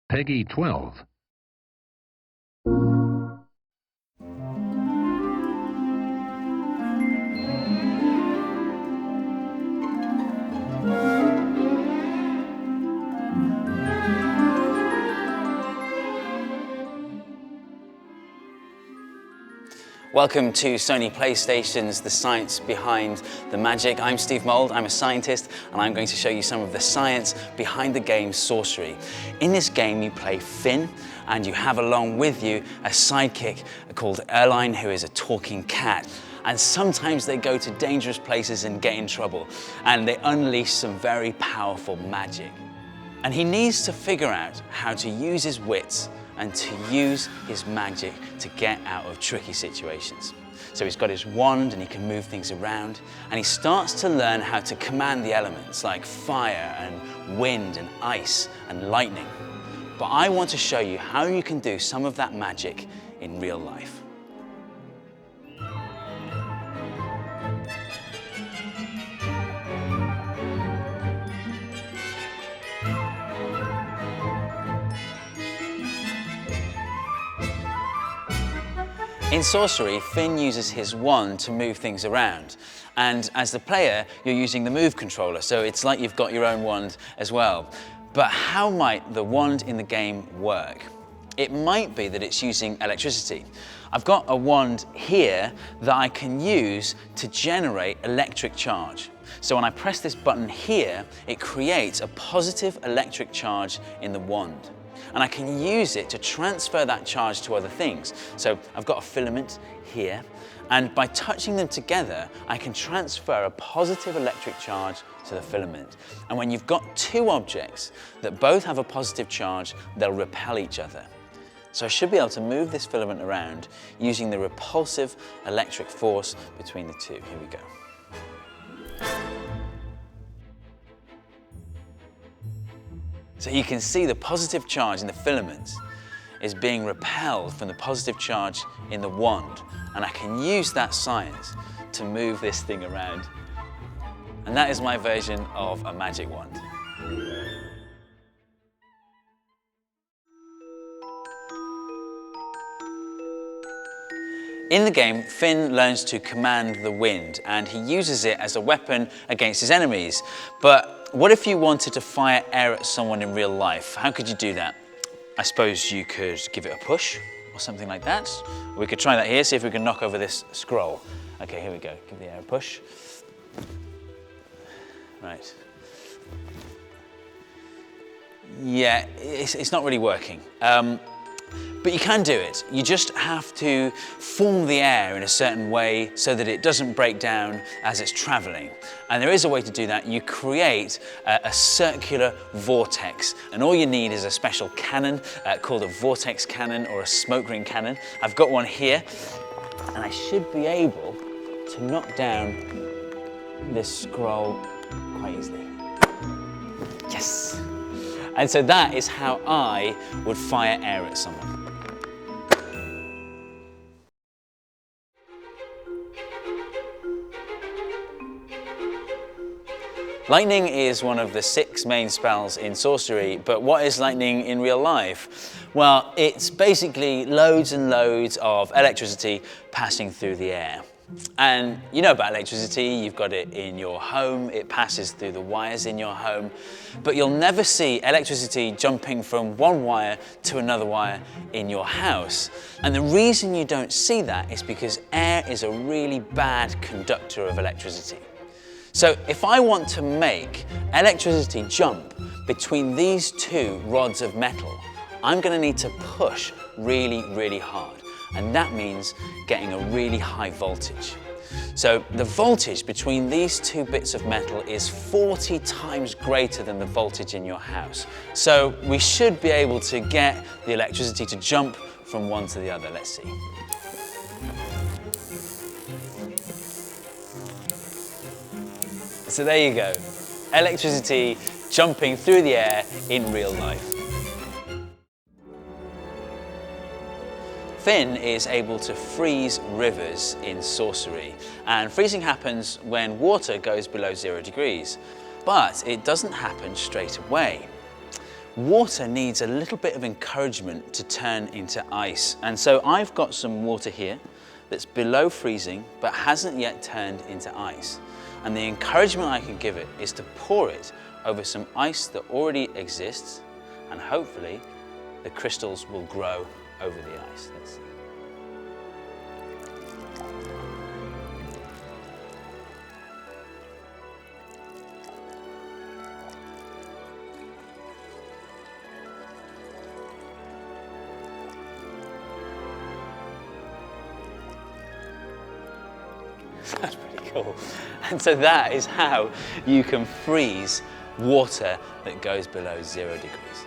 Peggy 12. Welcome to Sony PlayStation's The Science Behind the Magic. I'm Steve Mould, I'm a scientist, and I'm going to show you some of the science behind the game Sorcery. In this game you play Finn, and you have along with you a sidekick called Erline, who is a talking cat. And sometimes they go to dangerous places and get in trouble, and they unleash some very powerful magic. And he needs to figure out how to use his wits and to use his magic to get out of tricky situations. So he's got his wand and he can move things around, and he starts to learn how to command the elements like fire and wind and ice and lightning. But I want to show you how you can do some of that magic in real life. In Sorcery, Finn uses his wand to move things around. And as the player, you're using the move controller, so it's like you've got your own wand as well. But how might the wand in the game work? It might be that it's using electricity. I've got a wand here that I can use to generate electric charge. So when I press this button here, it creates a positive electric charge in the wand. And I can use it to transfer that charge to other things. So I've got a filament here, and by touching them together, I can transfer a positive electric charge to the filament. And when you've got two objects that both have a positive charge, they'll repel each other. So I should be able to move this filament around using the repulsive electric force between the two. Here we go. So you can see the positive charge in the filament is being repelled from the positive charge in the wand, and I can use that science to move this thing around. And that is my version of a magic wand. In the game, Finn learns to command the wind, and he uses it as a weapon against his enemies. But what if you wanted to fire air at someone in real life? How could you do that? I suppose you could give it a push or something like that. We could try that here, see if we can knock over this scroll. Okay, here we go. Give the air a push. Right. Yeah, it's not really working. But you can do it. You just have to form the air in a certain way so that it doesn't break down as it's traveling. And there is a way to do that. You create a circular vortex, and all you need is a special cannon called a vortex cannon or a smoke ring cannon. I've got one here, and I should be able to knock down this scroll quite easily. Yes! And so that is how I would fire air at someone. Lightning is one of the 6 main spells in Sorcery, but what is lightning in real life? Well, it's basically loads and loads of electricity passing through the air. And you know about electricity, you've got it in your home, it passes through the wires in your home, but you'll never see electricity jumping from one wire to another wire in your house. And the reason you don't see that is because air is a really bad conductor of electricity. So if I want to make electricity jump between these 2 rods of metal, I'm going to need to push really, really hard. And that means getting a really high voltage. So the voltage between these 2 bits of metal is 40 times greater than the voltage in your house. So we should be able to get the electricity to jump from one to the other. Let's see. So there you go, electricity jumping through the air in real life. Finn is able to freeze rivers in Sorcery, and freezing happens when water goes below 0 degrees. But it doesn't happen straight away. water needs a little bit of encouragement to turn into ice. And so I've got some water here that's below freezing but hasn't yet turned into ice. And the encouragement I can give it is to pour it over some ice that already exists, and hopefully the crystals will grow over the ice. Let's see. That's pretty cool. And so that is how you can freeze water that goes below 0 degrees.